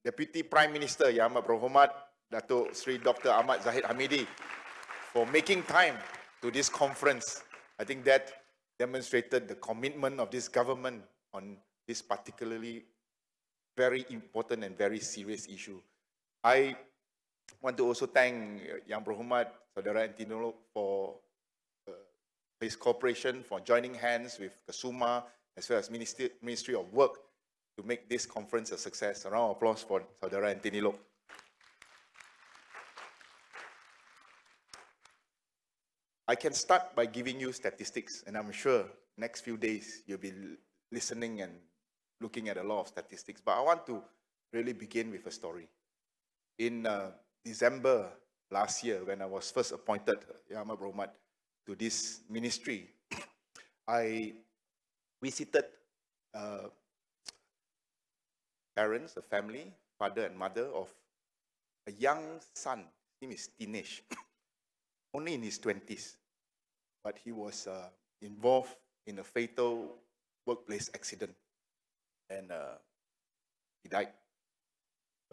Deputy Prime Minister Yang Amat Berhormat Datuk Seri Dr. Ahmad Zahid Hamidi for making time to this conference. I think that demonstrated the commitment of this government on this particularly very important and very serious issue. I want to also thank Yang Berhormat Saudara Antino for his cooperation, for joining hands with Kasuma as well as Ministry of Work to make this conference a success. A round of applause for Saudara Antino. I can start by giving you statistics, and I'm sure next few days you'll be listening and looking at a lot of statistics, but I want to really begin with a story. In December last year, when I was first appointed, Yang Amat Berhormat, to this ministry, I visited parents, a family, father and mother of a young son. His name is Dinesh, only in his 20s, but he was involved in a fatal workplace accident, and he died.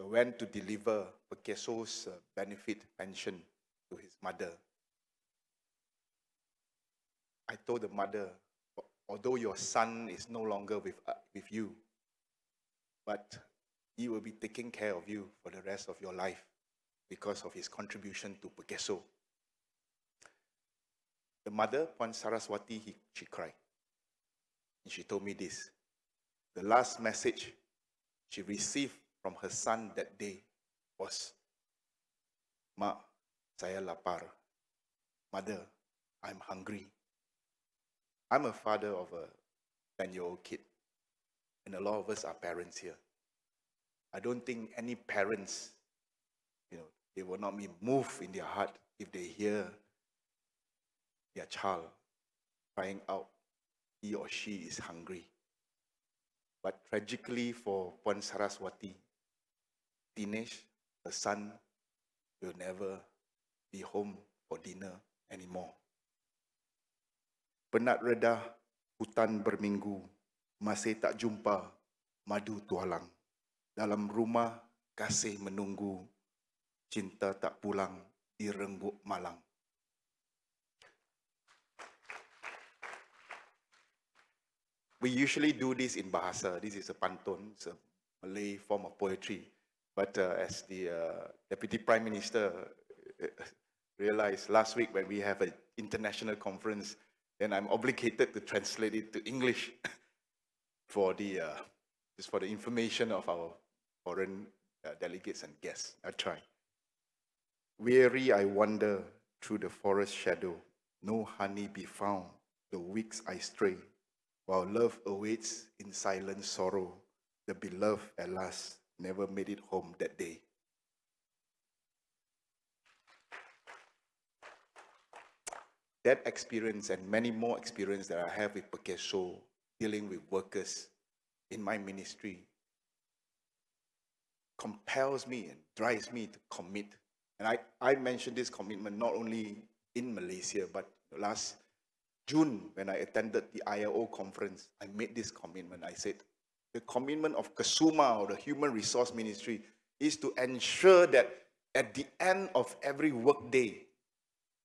I went to deliver Pekeso's benefit pension to his mother. I told the mother, although your son is no longer with you, but he will be taking care of you for the rest of your life because of his contribution to Pekeso. The mother, Puan Saraswati, she cried. And she told me this. The last message she received from her son that day was, "Ma, saya lapar. Mother, I'm hungry." I'm a father of a 10-year-old kid, and a lot of us are parents here. I don't think any parents, they will not be moved in their heart if they hear their child crying out, he or she is hungry. But tragically for Puan Saraswati, Dinesh, her son, will never be home for dinner anymore. Penat redah hutan berminggu, masih tak jumpa madu tualang. Dalam rumah kasih menunggu, cinta tak pulang di renggut malang. We usually do this in Bahasa. This is a pantun, it's a Malay form of poetry. But as the Deputy Prime Minister realized last week when we have an international conference, then I'm obligated to translate it to English for the just for the information of our foreign delegates and guests. I'll try. Weary I wander through the forest shadow, no honey be found, the weeks I stray, while love awaits in silent sorrow, the beloved at last never made it home that day. That experience and many more experience that I have with Pekeso, dealing with workers in my ministry, compels me and drives me to commit. And I mentioned this commitment not only in Malaysia, but last June when I attended the ILO conference, I made this commitment. I said, the commitment of Kasuma or the Human Resource Ministry is to ensure that at the end of every work day,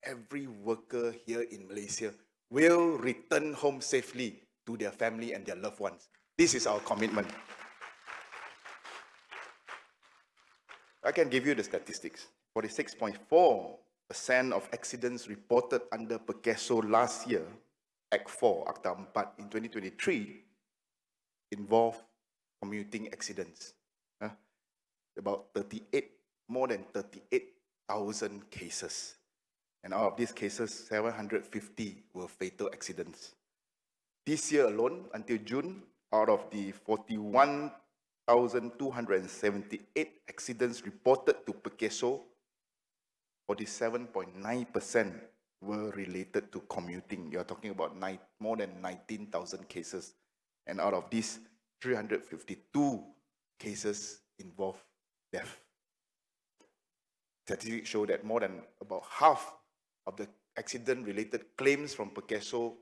every worker here in Malaysia will return home safely to their family and their loved ones. This is our commitment. I can give you the statistics. 46.4% of accidents reported under Pekeso last year, Act 4, Akta 4 in 2023, involved commuting accidents. About more than 38,000 cases. And out of these cases, 750 were fatal accidents. This year alone, until June, out of the 41,278 accidents reported to Pekeso, 47.9% were related to commuting. You're talking about more than 19,000 cases. And out of these, 352 cases involve death. Statistics show that more than about half of the accident-related claims from Pekeso,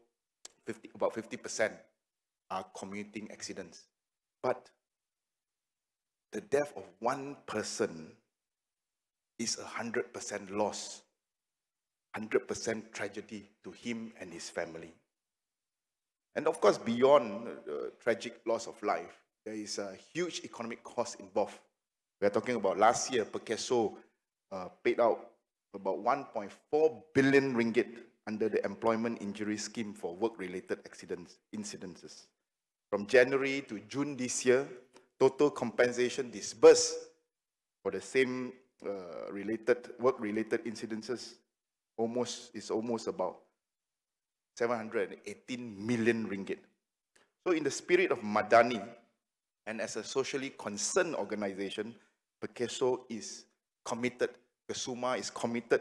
about 50%, are commuting accidents. But the death of one person is 100% loss, 100% tragedy to him and his family. And of course, beyond the tragic loss of life, there is a huge economic cost involved. We are talking about last year, Pekeso paid out about 1.4 billion ringgit under the Employment Injury Scheme for work-related incidences. From January to June this year, total compensation disbursed for the same work-related incidences is almost about 718 million ringgit. So in the spirit of Madani, and as a socially concerned organization, Pekeso is committed, Kesuma is committed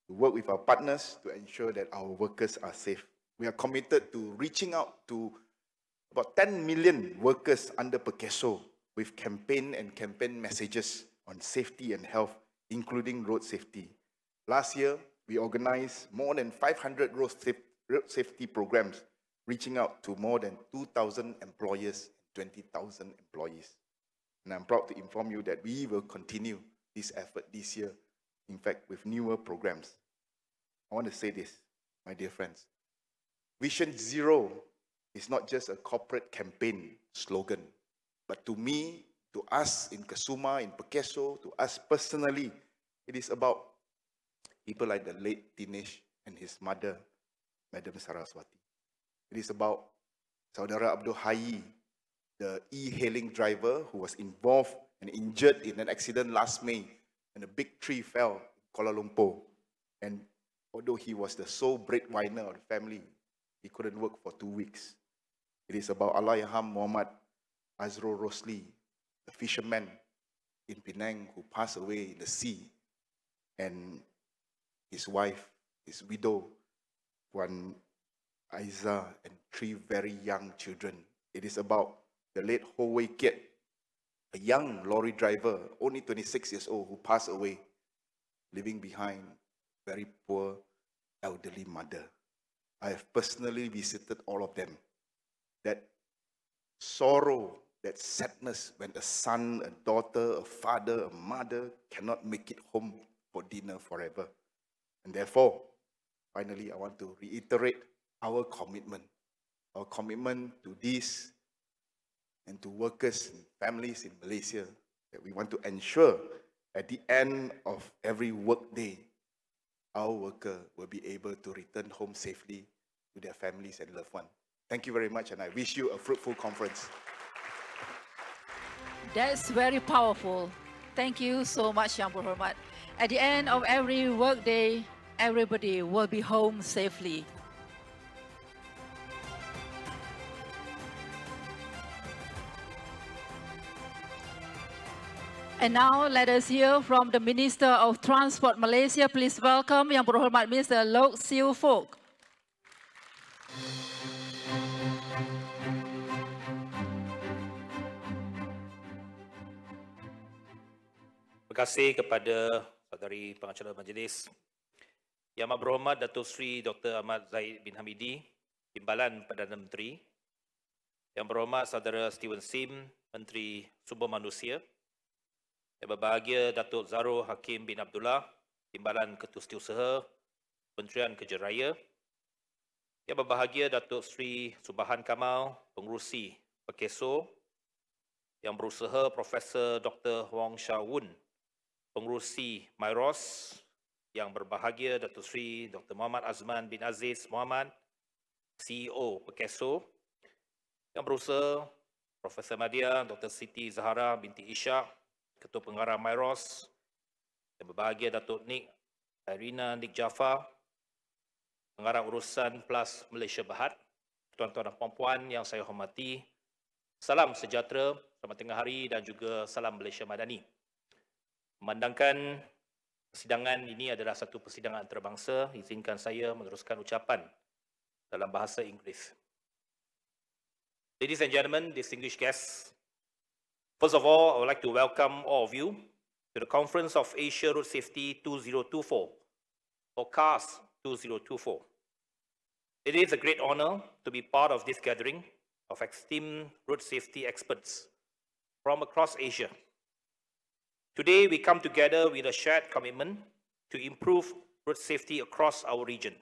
to work with our partners to ensure that our workers are safe. We are committed to reaching out to about 10 million workers under Pekeso with campaign messages on safety and health, including road safety. Last year, we organized more than 500 road safety programs, reaching out to more than 2,000 employers and 20,000 employees. And I'm proud to inform you that we will continue this effort this year, in fact, with newer programs. I want to say this, my dear friends. Vision Zero is not just a corporate campaign slogan, but to me, to us in Kesuma, in Pekeso, to us personally, it is about people like the late Dinesh and his mother, Madam Saraswati. It is about Saudara Abdul Hayy, the e-hailing driver who was involved and injured in an accident last May, and a big tree fell in Kuala Lumpur. And although he was the sole breadwinner of the family, he couldn't work for 2 weeks. It is about Allahyarham Muhammad Azrul Rosli, the fisherman in Penang who passed away in the sea, and his wife, his widow, Puan Aiza, and 3 very young children. It is about the late Ho Wei Kiat, a young lorry driver, only 26 years old, who passed away, leaving behind a very poor elderly mother. I have personally visited all of them. That sorrow, that sadness when a son, a daughter, a father, a mother cannot make it home for dinner forever. And therefore, finally, I want to reiterate our commitment to this and to workers and families in Malaysia, that we want to ensure at the end of every work day, our worker will be able to return home safely to their families and loved ones. Thank you very much, and I wish you a fruitful conference. That's very powerful. Thank you so much, Yang Berhormat. At the end of every work day, everybody will be home safely. And now let us hear from the Minister of Transport Malaysia. Please welcome Yang Berhormat Mr. Loke Siew Fook. Terima kasih kepada saudari pengacara majlis. Yang Amat Berhormat Datuk Seri Dr. Ahmad Zahid bin Hamidi, Timbalan Perdana Menteri. Yang Berhormat Saudara Steven Sim, Menteri Sumber Manusia. Yang berbahagia Datuk Zarul Hakim bin Abdullah, Timbalan Ketua Setiausaha, Kementerian Kerja Raya. Yang berbahagia Datuk Seri Subhan Kamal, Pengerusi Pekeso. Yang berusaha Profesor Dr. Wong Sha Wun, Pengerusi Myros. Yang berbahagia Datuk Seri Dr. Muhammad Azman bin Aziz Muhammad, CEO Pekeso. Yang berusaha Profesor Madya Dr. Siti Zahara binti Ishak, Ketua Pengarah Myros. Yang berbahagia Datuk Irina Nik Jafar, Pengarah Urusan Plus Malaysia Berhad. Tuan-tuan dan puan-puan yang saya hormati, salam sejahtera, selamat tengah hari dan juga salam Malaysia Madani. Memandangkan persidangan ini adalah satu persidangan antarabangsa, izinkan saya meneruskan ucapan dalam bahasa Inggeris. Ladies and gentlemen, distinguished guests, first of all, I would like to welcome all of you to the Conference of Asia Road Safety 2024, or CARS 2024. It is a great honor to be part of this gathering of esteemed road safety experts from across Asia Today, we come together with a shared commitment to improve road safety across our region.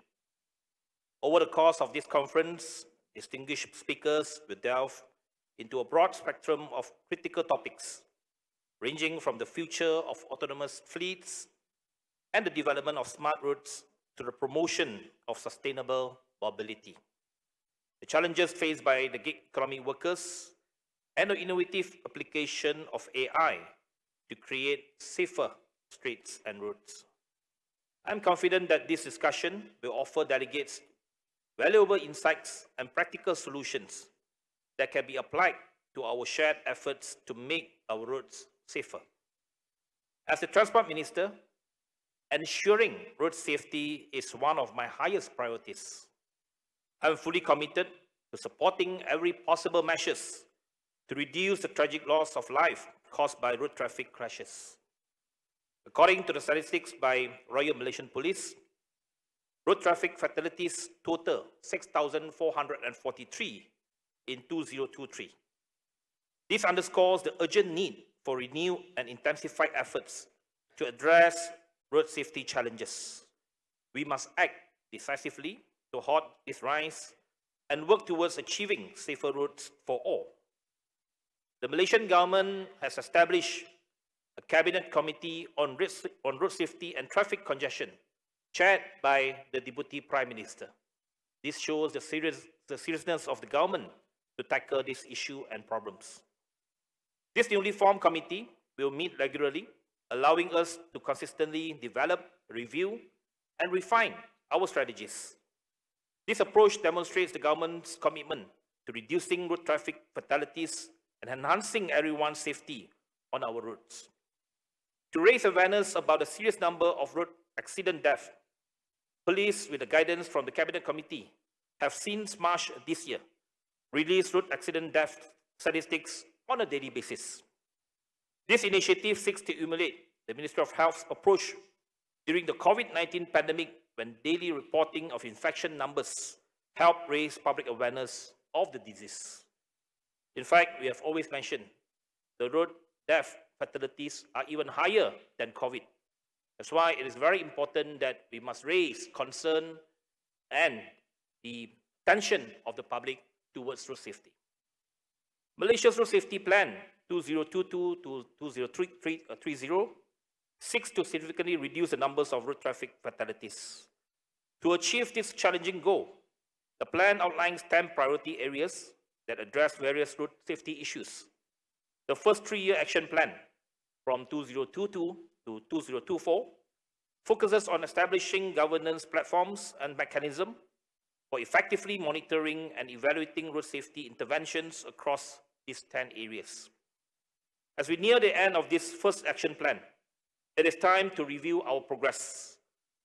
Over the course of this conference, distinguished speakers will delve into a broad spectrum of critical topics, ranging from the future of autonomous fleets and the development of smart roads to the promotion of sustainable mobility, the challenges faced by the gig economy workers, and the innovative application of AI to create safer streets and roads. I'm confident that this discussion will offer delegates valuable insights and practical solutions that can be applied to our shared efforts to make our roads safer. As the Transport Minister, ensuring road safety is one of my highest priorities. I'm fully committed to supporting every possible measures to reduce the tragic loss of life caused by road traffic crashes. According to the statistics by Royal Malaysian Police, road traffic fatalities total 6,443 in 2023. This underscores the urgent need for renewed and intensified efforts to address road safety challenges. We must act decisively to halt this rise and work towards achieving safer roads for all. The Malaysian government has established a cabinet committee on road safety and traffic congestion, chaired by the Deputy Prime Minister. This shows the seriousness of the government to tackle this issue and problems. This newly formed committee will meet regularly, allowing us to consistently develop, review, and refine our strategies. This approach demonstrates the government's commitment to reducing road traffic fatalities and enhancing everyone's safety on our roads. To raise awareness about the serious number of road accident deaths, police, with the guidance from the Cabinet Committee, have since March this year released road accident death statistics on a daily basis. This initiative seeks to emulate the Ministry of Health's approach during the COVID-19 pandemic, when daily reporting of infection numbers helped raise public awareness of the disease. In fact, we have always mentioned the road death fatalities are even higher than COVID. That's why it is very important that we must raise concern and the attention of the public towards road safety. Malaysia's Road Safety Plan 2022 to 2030 seeks to significantly reduce the numbers of road traffic fatalities. To achieve this challenging goal, the plan outlines 10 priority areas that address various road safety issues. The first 3-year action plan, from 2022 to 2024, focuses on establishing governance platforms and mechanisms for effectively monitoring and evaluating road safety interventions across these 10 areas. As we near the end of this first action plan, it is time to review our progress,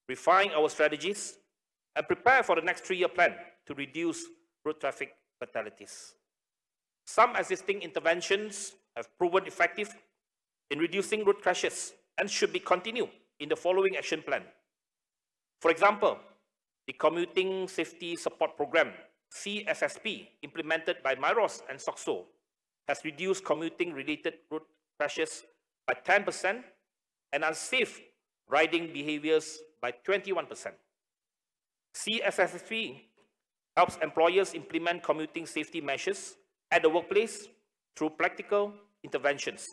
refine our strategies, and prepare for the next 3-year plan to reduce road traffic fatalities. Some existing interventions have proven effective in reducing road crashes and should be continued in the following action plan. For example, the Commuting Safety Support Program, CSSP, implemented by MIROS and SOCSO, has reduced commuting-related road crashes by 10% and unsafe riding behaviors by 21%. CSSP helps employers implement commuting safety measures at the workplace through practical interventions.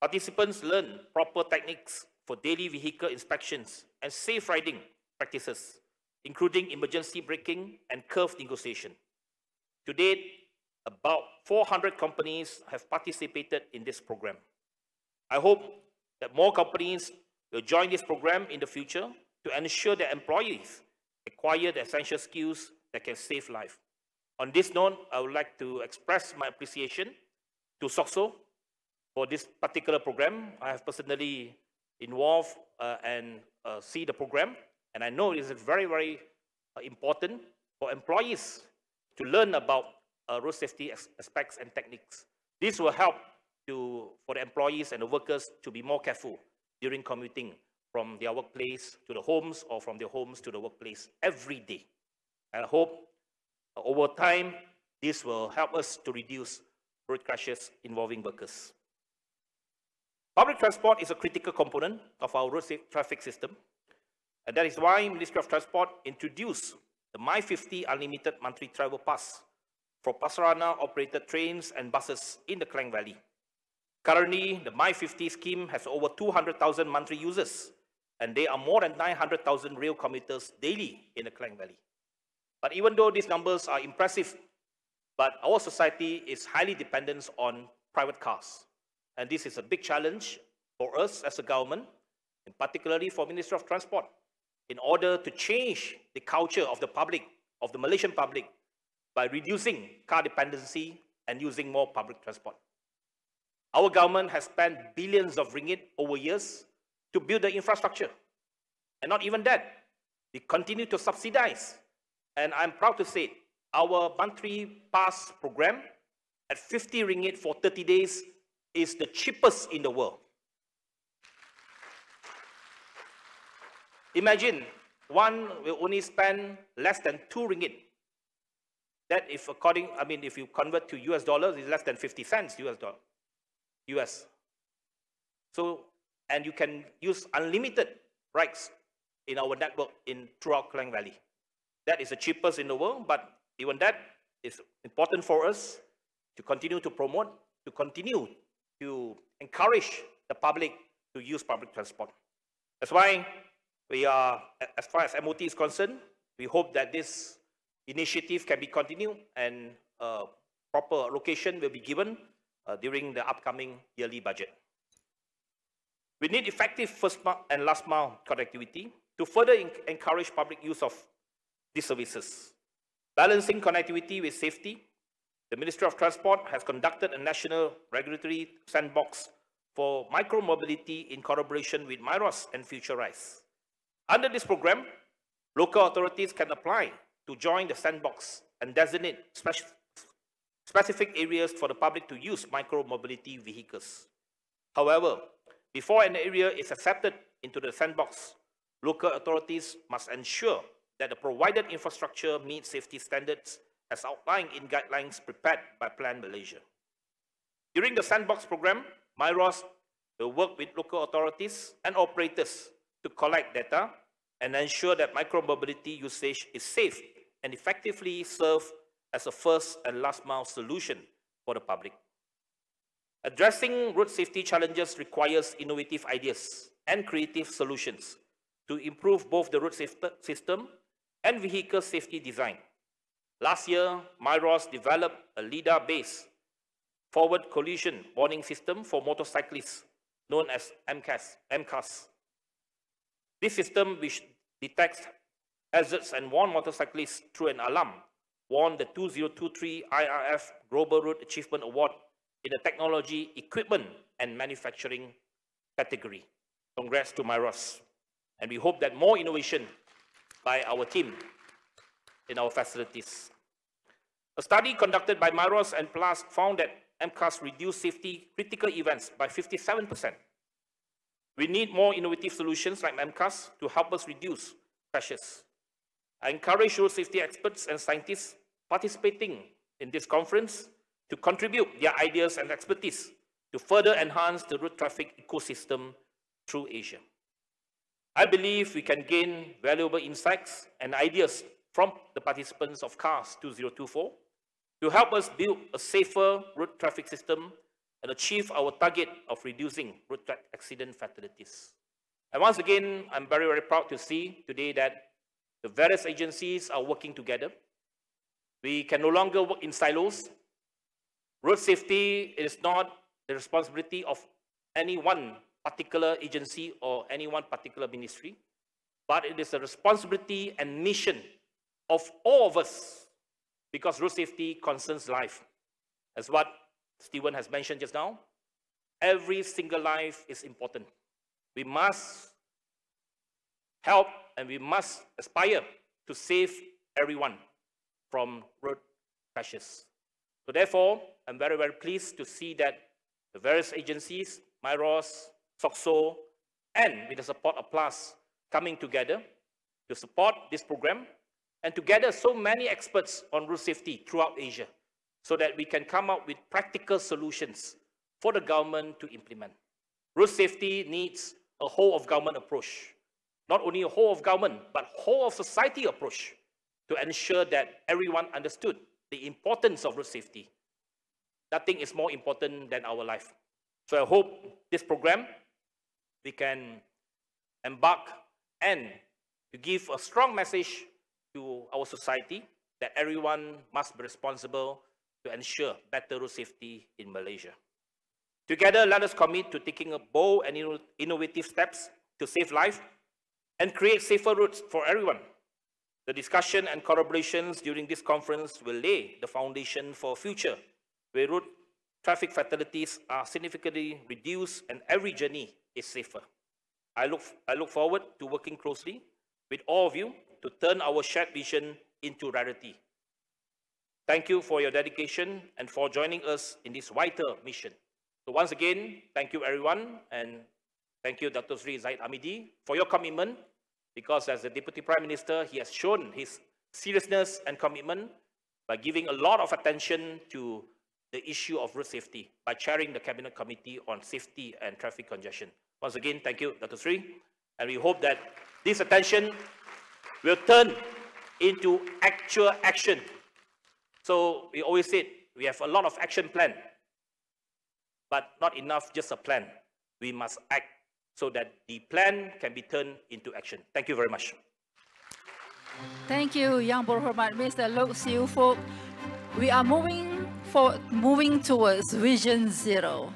Participants learn proper techniques for daily vehicle inspections and safe riding practices, including emergency braking and curve negotiation. To date, about 400 companies have participated in this program. I hope that more companies will join this program in the future to ensure that employees acquire the essential skills that can save life. On this note, I would like to express my appreciation to SOCSO for this particular program. I have personally involved and see the program, and I know it is very, very important for employees to learn about road safety aspects and techniques. This will help for the employees and the workers to be more careful during commuting from their workplace to the homes or from their homes to the workplace every day. And I hope over time, this will help us to reduce road crashes involving workers. Public transport is a critical component of our road traffic system, and that is why Ministry of Transport introduced the My50 Unlimited Monthly Travel Pass for Pasarana-operated trains and buses in the Klang Valley. Currently, the My50 scheme has over 200,000 monthly users, and there are more than 900,000 rail commuters daily in the Klang Valley. But even though these numbers are impressive, but our society is highly dependent on private cars. And this is a big challenge for us as a government, and particularly for Ministry of Transport, in order to change the culture of the public, of the Malaysian public, by reducing car dependency and using more public transport. Our government has spent billions of ringgit over years to build the infrastructure. And not even that, we continue to subsidize. And I'm proud to say, our monthly pass program at 50 ringgit for 30 days is the cheapest in the world. Imagine one will only spend less than 2 ringgit. That if if you convert to US dollars, is less than 50 cents US. So, and you can use unlimited rides in our network throughout Klang Valley. That is the cheapest in the world, but even that is important for us to continue to promote, to continue to encourage the public to use public transport. That's why we are, as far as MOT is concerned, we hope that this initiative can be continued and proper allocation will be given during the upcoming yearly budget. We need effective first and last mile connectivity to further encourage public use of these services. Balancing connectivity with safety, the Ministry of Transport has conducted a national regulatory sandbox for micro-mobility in collaboration with MIROS and FutureRise. Under this program, local authorities can apply to join the sandbox and designate specific areas for the public to use micro-mobility vehicles. However, before an area is accepted into the sandbox, local authorities must ensure that the provided infrastructure meets safety standards as outlined in guidelines prepared by Plan Malaysia. During the sandbox program, MIROS will work with local authorities and operators to collect data and ensure that micromobility usage is safe and effectively served as a first and last mile solution for the public. Addressing road safety challenges requires innovative ideas and creative solutions to improve both the road system and vehicle safety design. Last year, MIROS developed a LiDAR-based forward collision warning system for motorcyclists known as MCAS. This system, which detects hazards and warns motorcyclists through an alarm, won the 2023 IRF Global Road Achievement Award in the Technology, Equipment and Manufacturing category. Congrats to MIROS. And we hope that more innovation by our team in our facilities. A study conducted by MIROS and PLUS found that MCAS reduced safety critical events by 57%. We need more innovative solutions like MCAS to help us reduce crashes. I encourage road safety experts and scientists participating in this conference to contribute their ideas and expertise to further enhance the road traffic ecosystem through Asia. I believe we can gain valuable insights and ideas from the participants of CARS 2024 to help us build a safer road traffic system and achieve our target of reducing road accident fatalities. And once again, I'm very, very proud to see today that the various agencies are working together. We can no longer work in silos. Road safety is not the responsibility of any one particular agency or any one particular ministry, but it is a responsibility and mission of all of us, because road safety concerns life. As what Stephen has mentioned just now, every single life is important. We must help and we must aspire to save everyone from road crashes. So therefore, I'm very, very pleased to see that the various agencies, MIROS, SOCSO, and with the support of PLUS, coming together to support this program and to gather so many experts on road safety throughout Asia so that we can come up with practical solutions for the government to implement. road safety needs a whole of government approach. Not only a whole of government, but whole of society approach to ensure that everyone understood the importance of road safety. Nothing is more important than our life. So I hope this program, we can embark and to give a strong message to our society that everyone must be responsible to ensure better road safety in Malaysia. Together, let us commit to taking a bold and innovative steps to save life and create safer roads for everyone. The discussion and collaborations during this conference will lay the foundation for a future where road traffic fatalities are significantly reduced and every journey is safer. I look forward to working closely with all of you to turn our shared vision into reality. Thank you for your dedication and for joining us in this vital mission. So once again, thank you everyone, and thank you Dr. Seri Zahid Hamidi for your commitment, because as the Deputy Prime Minister, he has shown his seriousness and commitment by giving a lot of attention to the issue of road safety by chairing the Cabinet Committee on Safety and Traffic Congestion. Once again, thank you, Dr. Seri, and we hope that this attention will turn into actual action. So we always said we have a lot of action plan, but not enough just a plan. We must act so that the plan can be turned into action. Thank you very much. Thank you, Yang Berhormat Mr. Loke Siew Fook. We are moving towards Vision Zero.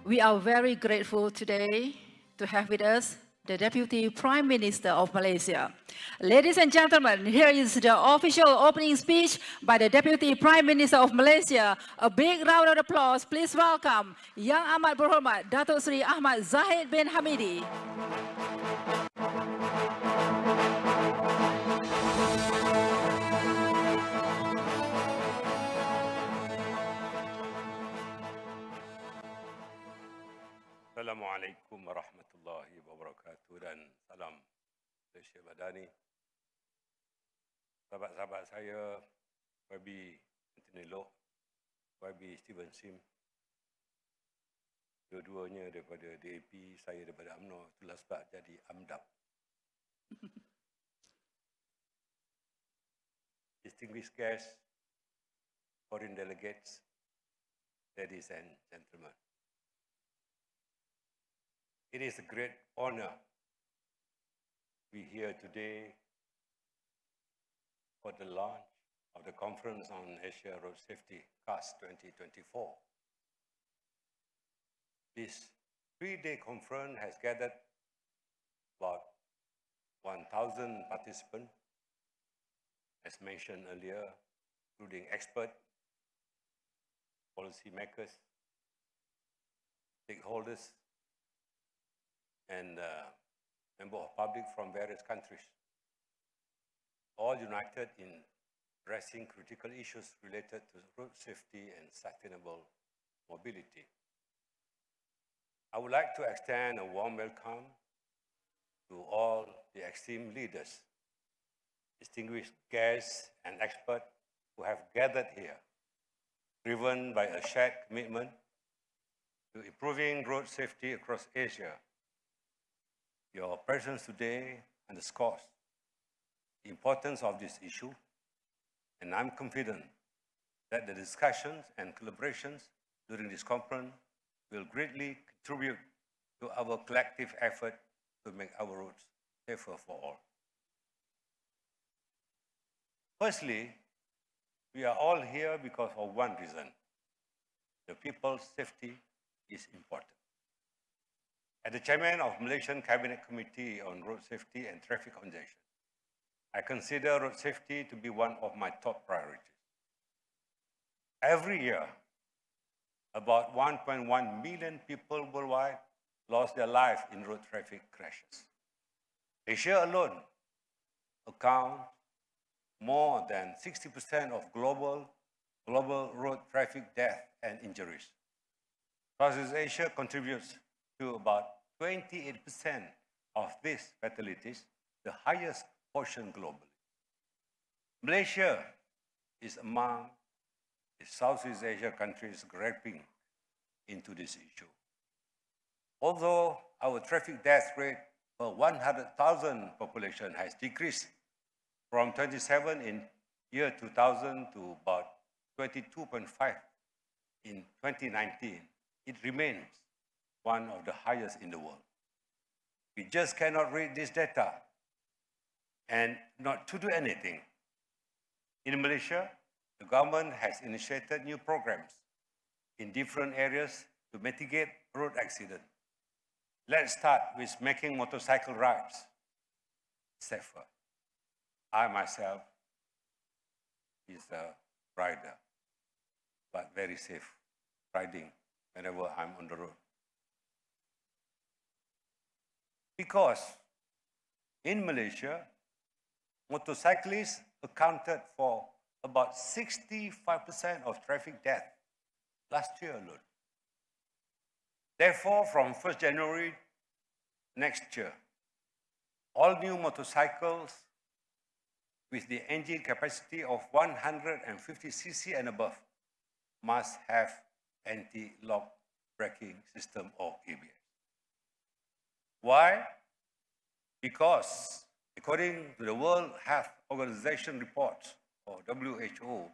We are very grateful today to have with us the Deputy Prime Minister of Malaysia. Ladies and gentlemen, here is the official opening speech by the Deputy Prime Minister of Malaysia. A big round of applause. Please welcome Yang Amat Berhormat Datuk Seri Ahmad Zahid bin Hamidi. Assalamualaikum warahmatullahi wabarakatuh dan salam Malaysia Madani. Sahabat-sahabat saya, YB Menteri Loke, YB Steven Sim, dua-duanya daripada DAP, saya daripada UMNO, itulah sebab jadi AMDAP. Distinguished guests, foreign delegates, ladies and gentlemen. It is a great honor to be here today for the launch of the Conference on Asia Road Safety, CAS 2024. This three-day conference has gathered about 1,000 participants, as mentioned earlier, including experts, policymakers, stakeholders, and members of public from various countries, all united in addressing critical issues related to road safety and sustainable mobility. I would like to extend a warm welcome to all the esteemed leaders, distinguished guests and experts who have gathered here, driven by a shared commitment to improving road safety across Asia. Your presence today underscores the importance of this issue, and I'm confident that the discussions and collaborations during this conference will greatly contribute to our collective effort to make our roads safer for all. Firstly, we are all here because of one reason: the people's safety is important. As the chairman of Malaysian Cabinet Committee on Road Safety and Traffic Congestion, I consider road safety to be one of my top priorities. Every year, about 1.1 million people worldwide lost their life in road traffic crashes. Asia alone accounts more than 60% of global road traffic deaths and injuries. Southeast Asia contributes to about 28% of these fatalities, the highest portion globally. Malaysia is among the Southeast Asia countries grappling into this issue. Although our traffic death rate per 100,000 population has decreased from 27 in year 2000 to about 22.5 in 2019, it remains one of the highest in the world. We just cannot read this data and not to do anything. In Malaysia, the government has initiated new programs in different areas to mitigate road accidents. Let's start with making motorcycle rides safer. I myself is a rider, but very safe riding whenever I'm on the road. Because in Malaysia, motorcyclists accounted for about 65% of traffic death last year alone. Therefore, from 1st January next year, all new motorcycles with the engine capacity of 150 cc and above must have anti-lock braking system or ABS. Why? Because according to the World Health Organization reports, or WHO,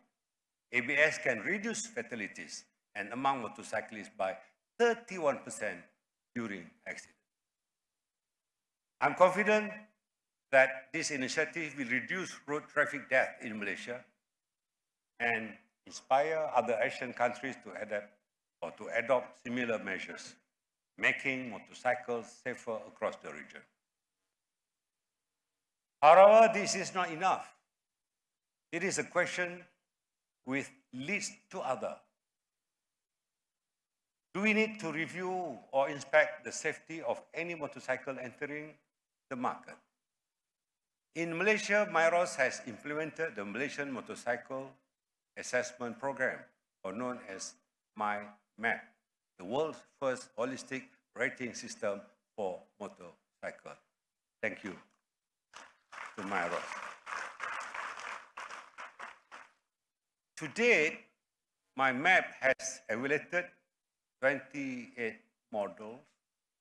ABS can reduce fatalities and among motorcyclists by 31% during accidents. I'm confident that this initiative will reduce road traffic death in Malaysia and inspire other Asian countries to adapt or to adopt similar measures, making motorcycles safer across the region. However, this is not enough. It is a question which leads to other. Do we need to review or inspect the safety of any motorcycle entering the market? In Malaysia, MIROS has implemented the Malaysian Motorcycle Assessment Program, or known as MyMap, the world's first holistic rating system for motorcycles. Thank you to MIROS. To date, MyMap has evaluated 28 models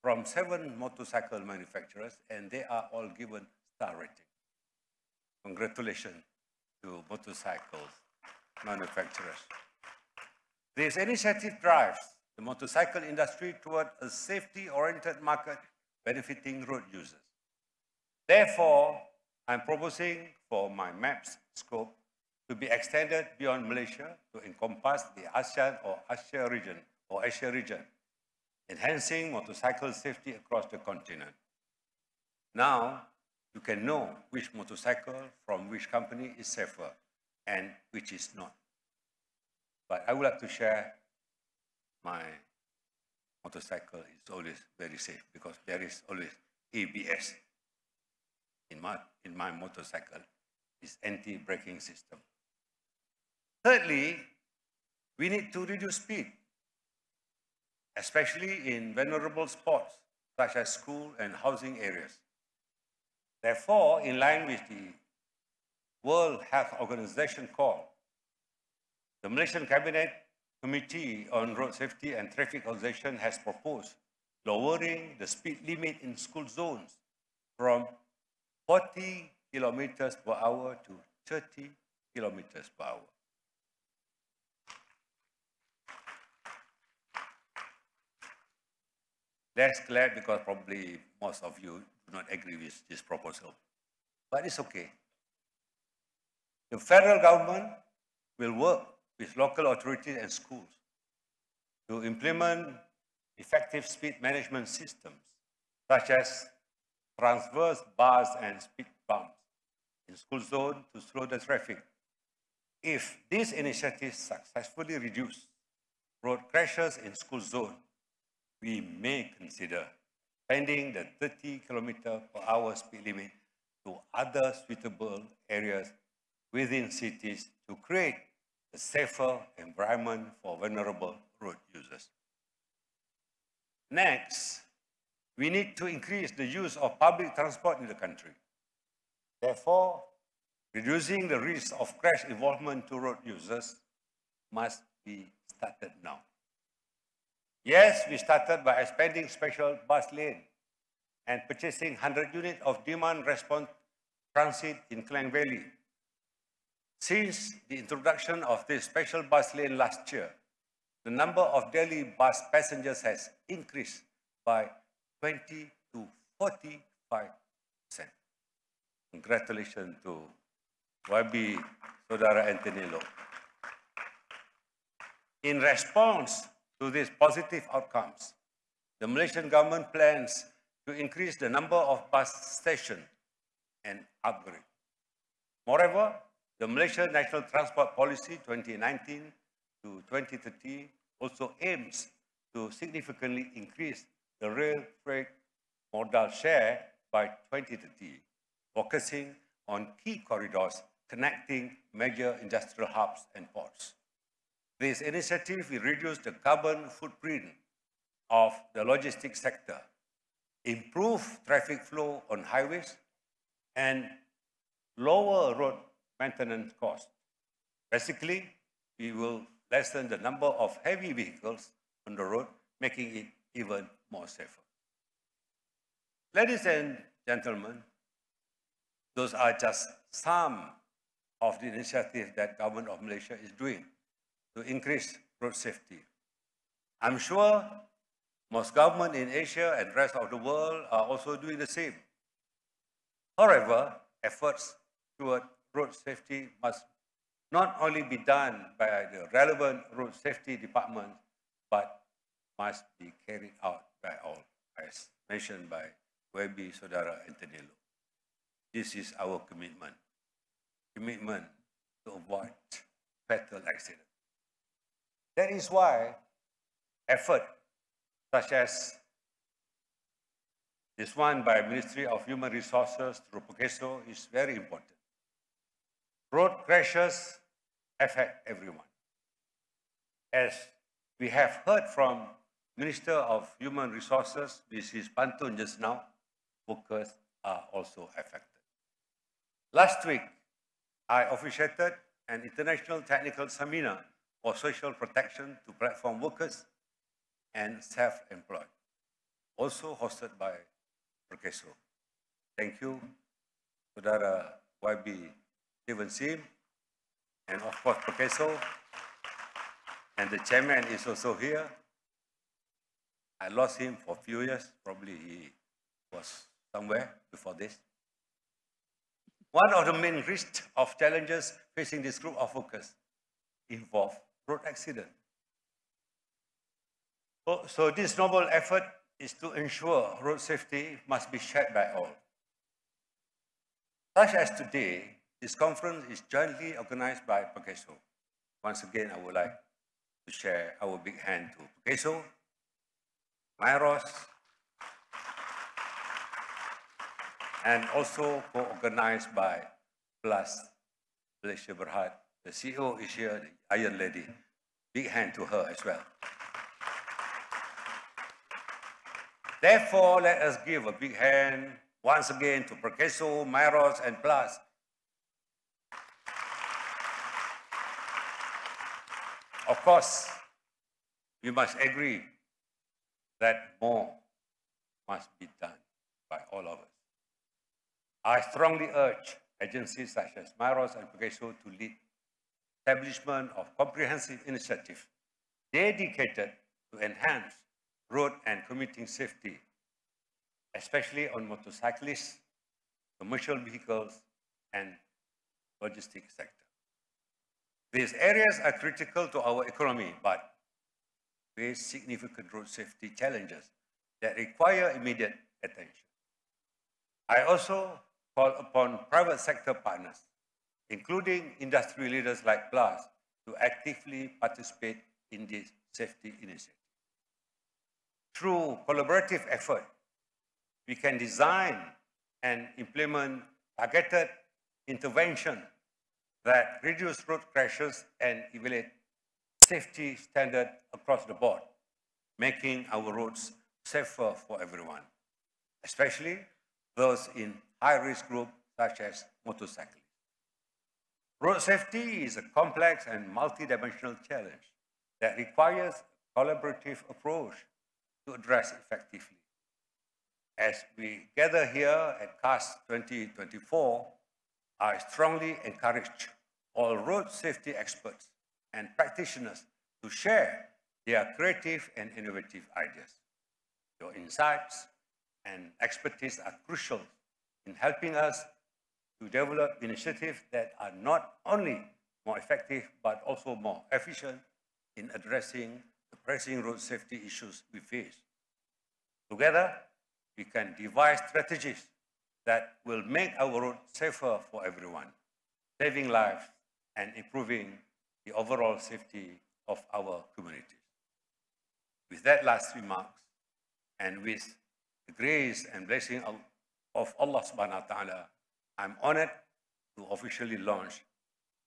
from 7 motorcycle manufacturers, and they are all given star rating. Congratulations to motorcycle manufacturers. This initiative drives the motorcycle industry toward a safety-oriented market benefiting road users. Therefore, I'm proposing for MyMap's scope to be extended beyond Malaysia to encompass the ASEAN or Asia region, enhancing motorcycle safety across the continent. Now, you can know which motorcycle from which company is safer and which is not. But I would like to share my motorcycle is always very safe because there is always ABS in my motorcycle, is anti-braking system. Thirdly, we need to reduce speed, especially in vulnerable spots such as school and housing areas. Therefore, in line with the World Health Organization call, the Malaysian Cabinet Committee on Road Safety and Traffic Organization has proposed lowering the speed limit in school zones from 40 kilometers per hour to 30 kilometers per hour. That's glad because probably most of you do not agree with this proposal, but it's okay. The federal government will work with local authorities and schools to implement effective speed management systems, such as transverse bars and speed bumps in school zone to slow the traffic. If these initiatives successfully reduce road crashes in school zone, we may consider expanding the 30 km/h speed limit to other suitable areas within cities to create a safer environment for vulnerable road users. Next, we need to increase the use of public transport in the country. Therefore, reducing the risk of crash involvement to road users must be started now. Yes, we started by expanding special bus lane and purchasing 100 units of demand response transit in Klang Valley. Since the introduction of this special bus lane last year, the number of daily bus passengers has increased by 20 to 45%. Congratulations to YB Saudara Antonello. In response to these positive outcomes, the Malaysian government plans to increase the number of bus stations and upgrade. Moreover, the Malaysian National Transport Policy 2019 to 2030 also aims to significantly increase the rail freight modal share by 2030, focusing on key corridors connecting major industrial hubs and ports. This initiative will reduce the carbon footprint of the logistics sector, improve traffic flow on highways, and lower road maintenance costs. Basically, we will lessen the number of heavy vehicles on the road, making it even more safer. Ladies and gentlemen, those are just some of the initiatives that Government of Malaysia is doing to increase road safety. I'm sure most governments in Asia and rest of the world are also doing the same. However, efforts toward road safety must not only be done by the relevant road safety department, but must be carried out by all, as mentioned by YB Saudara Antonello. This is our commitment to avoid fatal accidents. That is why effort such as this one by Ministry of Human Resources through PERCASO is very important. Road crashes affect everyone. As we have heard from Minister of Human Resources, Mrs. Pantun just now, workers are also affected. Last week, I officiated an international technical seminar for social protection to platform workers and self-employed, also hosted by PERCASO. Thank you, Saudara YB Steven Sim, and of course PERCASO, and the chairman is also here. I lost him for a few years, probably he was somewhere before this. One of the main risks of challenges facing this group of workers involve road accident. So this noble effort is to ensure road safety must be shared by all. Such as today, this conference is jointly organized by PERCASO. Once again, I would like to share our big hand to PERCASO, Myros, and also co-organized by Plus Malaysia Berhad. The CEO is here, the Iron Lady. Big hand to her as well. Therefore, let us give a big hand once again to PERCASO, Myros, and Plus. Of course, we must agree that more must be done by all of us. I strongly urge agencies such as Myros and PERCASO to lead establishment of comprehensive initiatives dedicated to enhance road and commuting safety, especially on motorcyclists, commercial vehicles, and logistics sector. These areas are critical to our economy, but face significant road safety challenges that require immediate attention. I also call upon private sector partners, including industry leaders like PLUS, to actively participate in this safety initiative. Through collaborative effort, we can design and implement targeted intervention that reduce road crashes and evaluate safety standards across the board, making our roads safer for everyone, especially those in high-risk groups such as motorcyclists. Road safety is a complex and multidimensional challenge that requires collaborative approach to address effectively. As we gather here at CAS 2024, I strongly encourage all road safety experts and practitioners to share their creative and innovative ideas. Your insights and expertise are crucial in helping us to develop initiatives that are not only more effective, but also more efficient in addressing the pressing road safety issues we face. Together, we can devise strategies that will make our roads safer for everyone, saving lives and improving the overall safety of our communities. With that last remarks, and with the grace and blessing of Allah subhanahu wa ta'ala, I'm honored to officially launch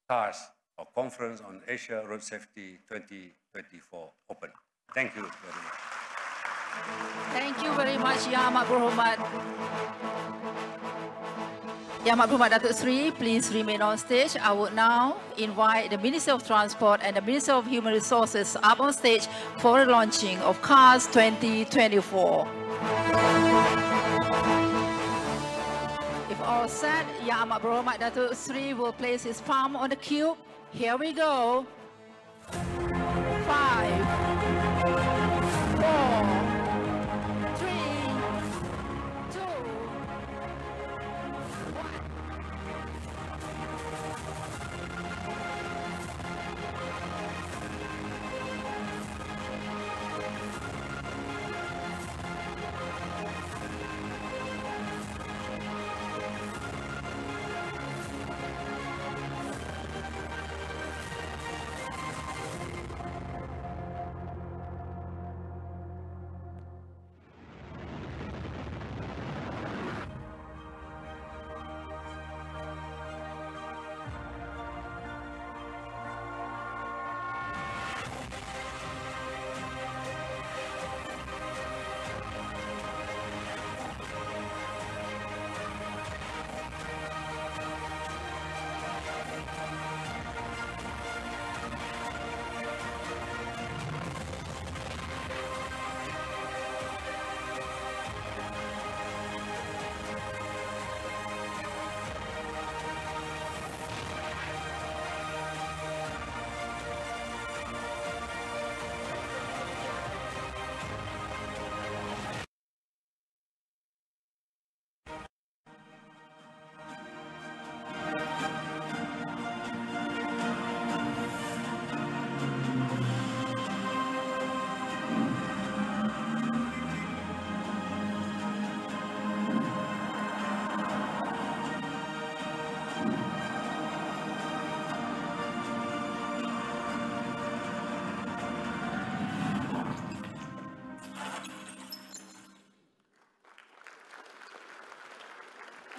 CAS, or Conference on Asia Road Safety 2024 Open. Thank you very much. Thank you very much, Ya Amat Berhormat. Ya Amat Berhormat Datuk Seri, please remain on stage. I would now invite the Minister of Transport and the Minister of Human Resources up on stage for the launching of CAS 2024. If all set, Ya Amat Berhormat Datuk Seri will place his palm on the cube. Here we go. 5, 4, 3, 2, 1.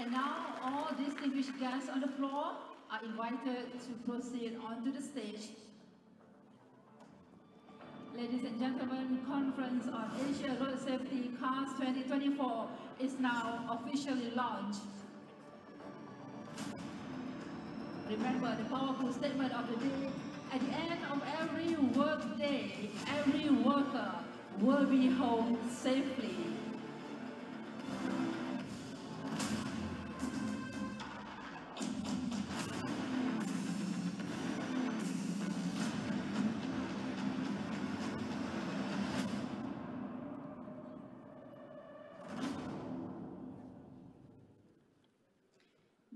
And now all distinguished guests on the floor are invited to proceed onto the stage. Ladies and gentlemen, Conference on Asia Road Safety CAS 2024 is now officially launched. Remember the powerful statement of the day: at the end of every work day, every worker will be home safely.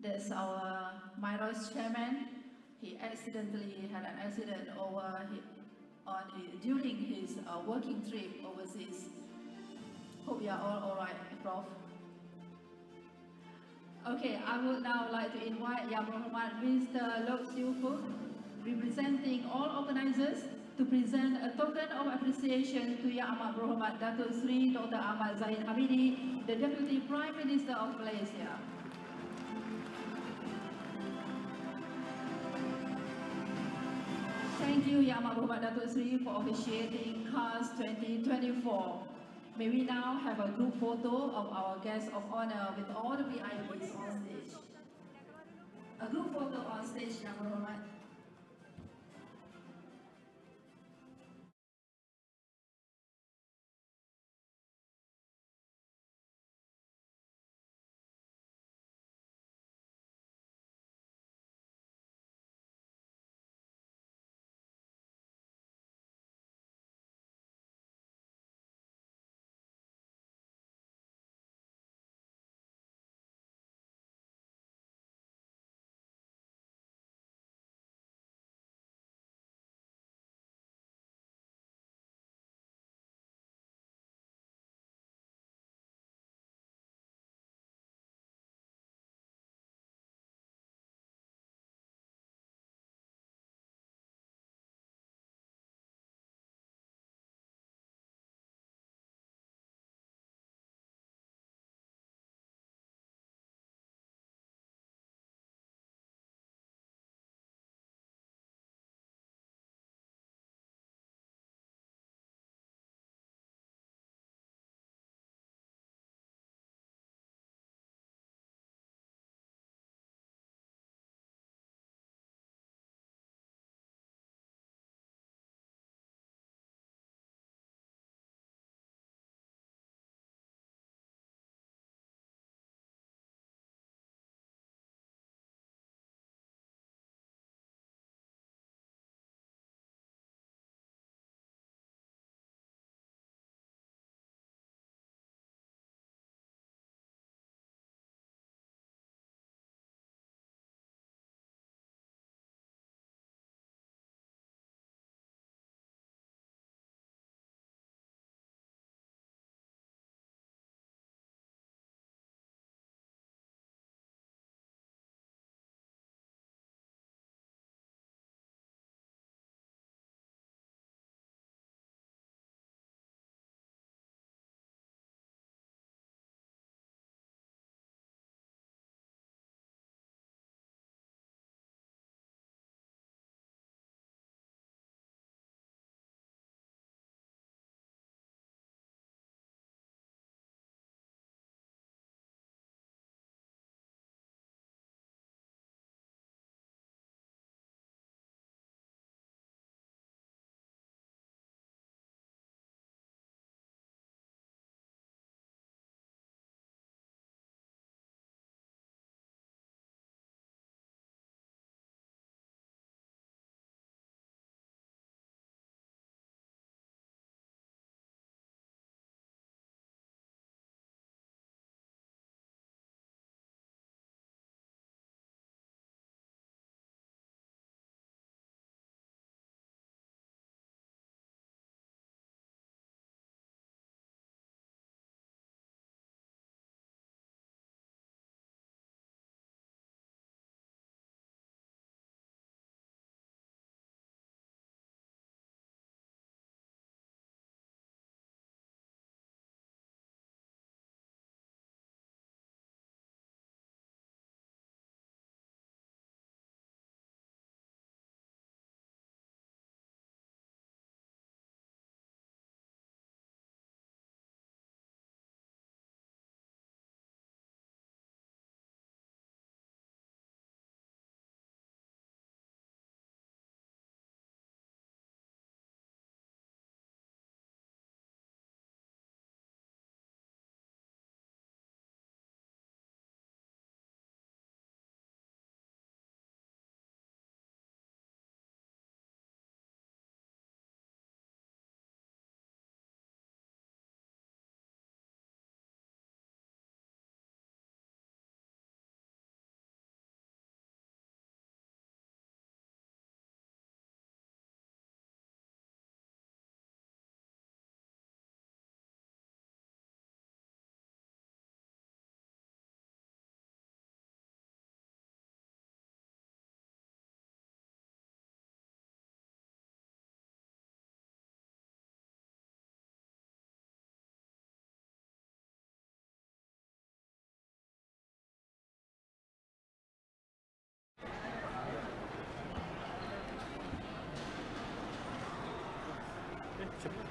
That's our Myros chairman. He accidentally had an accident during his working trip overseas. Hope you are all right, Prof. Okay, I would now like to invite Yang Berhormat Mr. Loke Fook, representing all organizers, to present a token of appreciation to Yang Amat Berhormat Datuk Seri Dr. Ahmad Zahid Hamidi, the Deputy Prime Minister of Malaysia. Thank you, Yang Amat Berhormat Datuk Seri, for officiating CAS 2024. May we now have a group photo of our guests of honor with all the VIPs on stage. A group photo on stage, Yang Berhormat.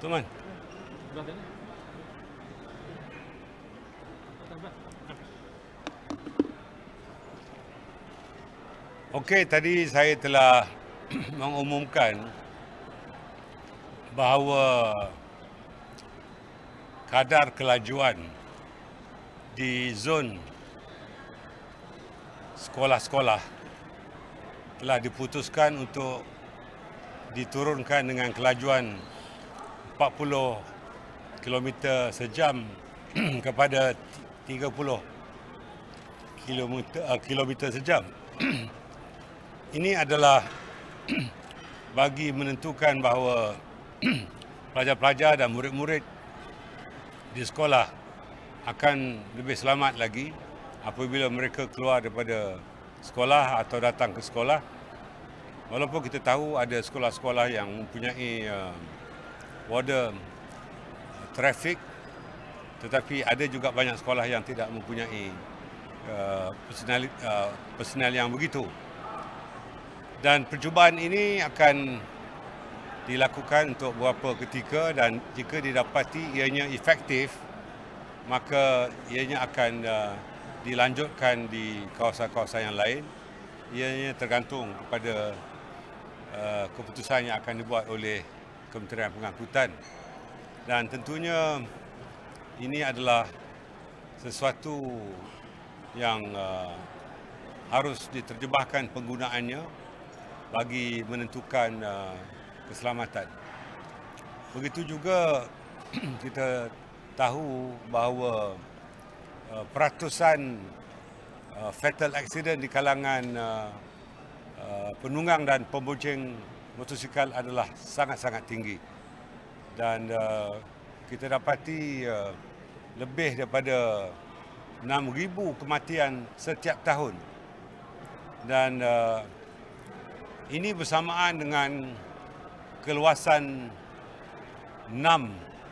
Teman. Okey, tadi saya telah mengumumkan bahawa kadar kelajuan di zon sekolah-sekolah telah diputuskan untuk diturunkan dengan kelajuan 40 km sejam kepada 30 km sejam. Ini adalah bagi menentukan bahawa pelajar-pelajar dan murid-murid di sekolah akan lebih selamat lagi apabila mereka keluar daripada sekolah atau datang ke sekolah. Walaupun kita tahu ada sekolah-sekolah yang mempunyai border trafik, tetapi ada juga banyak sekolah yang tidak mempunyai personal yang begitu. Dan percubaan ini akan dilakukan untuk beberapa ketika dan jika didapati ianya efektif, maka ianya akan dilanjutkan di kawasan-kawasan yang lain. Ianya tergantung kepada keputusan yang akan dibuat oleh Kementerian Pengangkutan. Dan tentunya ini adalah sesuatu yang harus diterjemahkan penggunaannya bagi menentukan keselamatan. Begitu juga kita tahu bahawa peratusan fatal accident di kalangan penunggang dan pembonceng motosikal adalah sangat-sangat tinggi. Dan kita dapati lebih daripada 6,000 kematian setiap tahun. Dan ini bersamaan dengan keluasan 6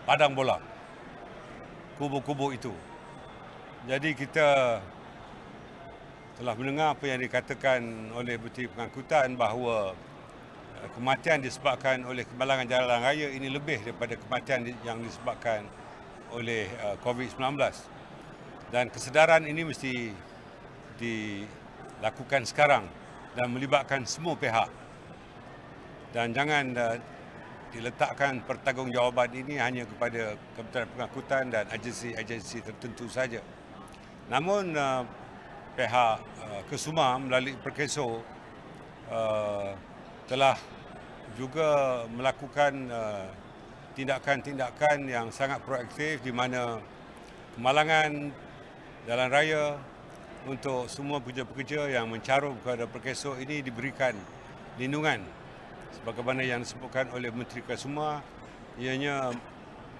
padang bola, kubu-kubu itu. Jadi kita telah mendengar apa yang dikatakan oleh Menteri Pengangkutan bahawa kematian disebabkan oleh kemalangan jalan raya ini lebih daripada kematian yang disebabkan oleh COVID-19. Dan kesedaran ini mesti dilakukan sekarang dan melibatkan semua pihak. Dan jangan diletakkan pertanggungjawaban ini hanya kepada Kementerian Pengangkutan dan agensi-agensi tertentu saja. Namun pihak Kesuma melalui Perkeso telah juga melakukan tindakan-tindakan yang sangat proaktif di mana kemalangan jalan raya untuk semua pekerja-pekerja yang mencarum kepada Perkeso ini diberikan lindungan. Sebagaimana yang disebutkan oleh Menteri Kesuma, ianya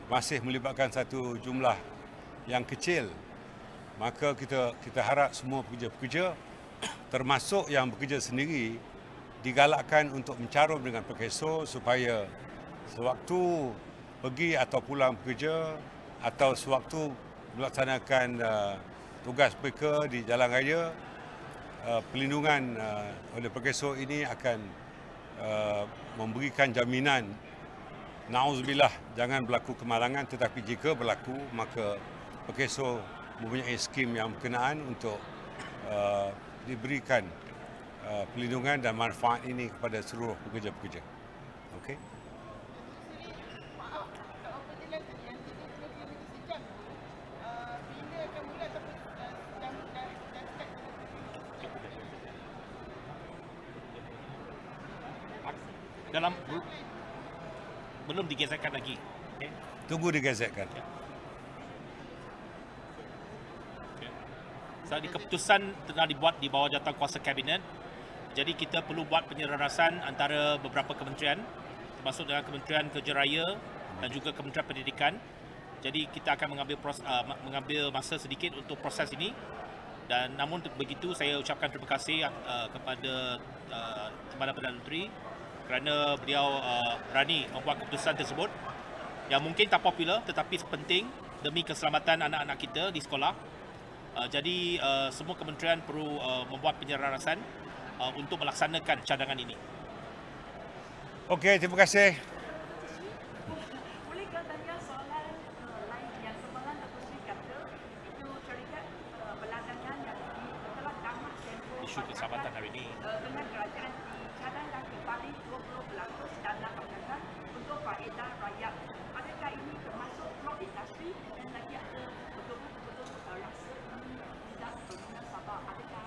masih melibatkan satu jumlah yang kecil. Maka kita harap semua pekerja-pekerja, termasuk yang bekerja sendiri, digalakkan untuk mencarum dengan Perkeso supaya sewaktu pergi atau pulang bekerja atau sewaktu melaksanakan tugas mereka di jalan raya, pelindungan oleh Perkeso ini akan memberikan jaminan, na'udzubillah, jangan berlaku kemalangan, tetapi jika berlaku maka Perkeso mempunyai skim yang berkenaan untuk diberikan pelindungan dan manfaat ini kepada seluruh pekerja-pekerja. Okey. Belum digesekkan lagi. Okay. Tunggu digesekkan. Okay. Jadi keputusan telah dibuat di bawah jawatankuasa kabinet. Jadi kita perlu buat penyelarasan antara beberapa kementerian, termasuk dengan Kementerian Kerja Raya dan juga Kementerian Pendidikan. Jadi kita akan mengambil masa sedikit untuk proses ini. Dan namun begitu saya ucapkan terima kasih kepada Timbalan Perdana Menteri kerana beliau berani membuat keputusan tersebut yang mungkin tak popular tetapi penting demi keselamatan anak-anak kita di sekolah. Jadi semua kementerian perlu membuat penyelarasan untuk melaksanakan cadangan ini. Okey, terima kasih. Boleh isu keselamatan hari ini. Dengan kerajaan dicadangkan kembali 20% dana akan untuk faedah rakyat. Adakah ini termasuk blok industri dan lagi ada betul-betul rasa ini tidak berguna sebab adakah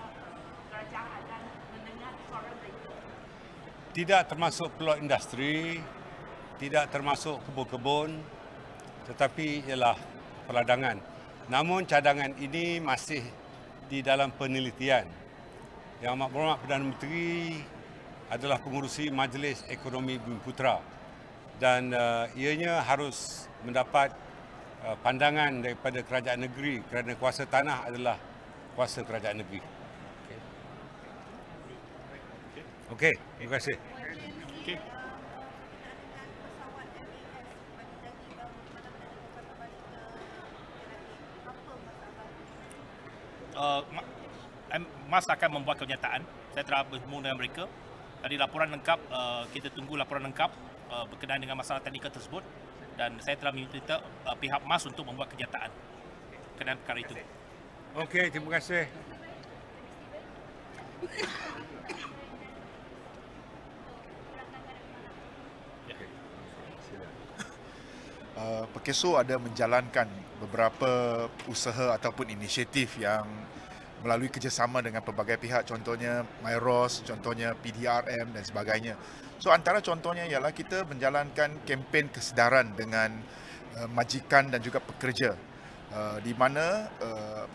kerajaan akan mendengar suara mereka? Tidak termasuk pelok industri, tidak termasuk kebun-kebun, tetapi ialah peladangan. Namun cadangan ini masih di dalam penelitian. Yang Amat Berhormat Perdana Menteri adalah pengurusi Majlis Ekonomi Bumi Putra dan ianya harus mendapat pandangan daripada kerajaan negeri kerana kuasa tanah adalah kuasa kerajaan negeri. Okey, terima kasih. Okay. Mas akan membuat kenyataan. Saya telah bertemu dengan mereka. Tadi laporan lengkap, kita tunggu laporan lengkap berkenaan dengan masalah teknikal tersebut dan saya telah meminta pihak Mas untuk membuat kenyataan berkenaan perkara itu. Okey, terima kasih. Pekeso ada menjalankan beberapa usaha ataupun inisiatif yang melalui kerjasama dengan pelbagai pihak, contohnya MyROS, contohnya PDRM dan sebagainya. So antara contohnya ialah kita menjalankan kempen kesedaran dengan majikan dan juga pekerja, di mana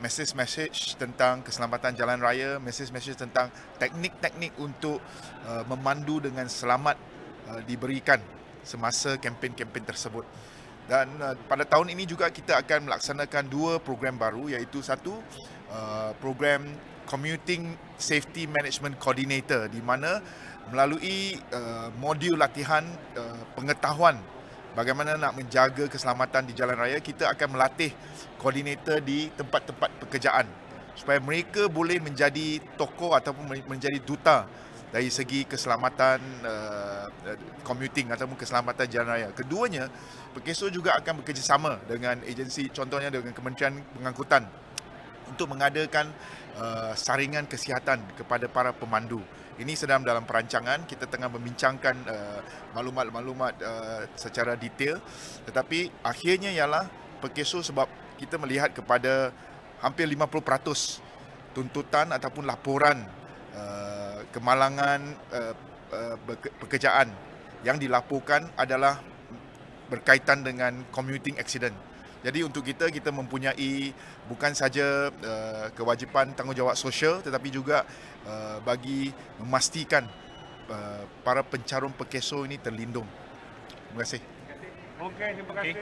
mesej-mesej tentang keselamatan jalan raya, mesej-mesej tentang teknik-teknik untuk memandu dengan selamat diberikan semasa kempen-kempen tersebut. Dan pada tahun ini juga kita akan melaksanakan dua program baru, iaitu satu program Commuting Safety Management Coordinator, di mana melalui modul latihan pengetahuan bagaimana nak menjaga keselamatan di jalan raya, kita akan melatih koordinator di tempat-tempat pekerjaan supaya mereka boleh menjadi tokoh ataupun menjadi duta dari segi keselamatan commuting ataupun keselamatan jalan raya. Keduanya, Pekeso juga akan bekerjasama dengan agensi, contohnya dengan Kementerian Pengangkutan untuk mengadakan saringan kesihatan kepada para pemandu. Ini sedang dalam perancangan, kita tengah membincangkan maklumat-maklumat secara detail, tetapi akhirnya ialah Pekeso sebab kita melihat kepada hampir 50% tuntutan ataupun laporan kemalangan pekerjaan yang dilaporkan adalah berkaitan dengan commuting accident. Jadi untuk kita mempunyai bukan saja kewajipan tanggungjawab sosial, tetapi juga bagi memastikan para pencarum Pekeso ini terlindung. Terima kasih. Okey, terima kasih.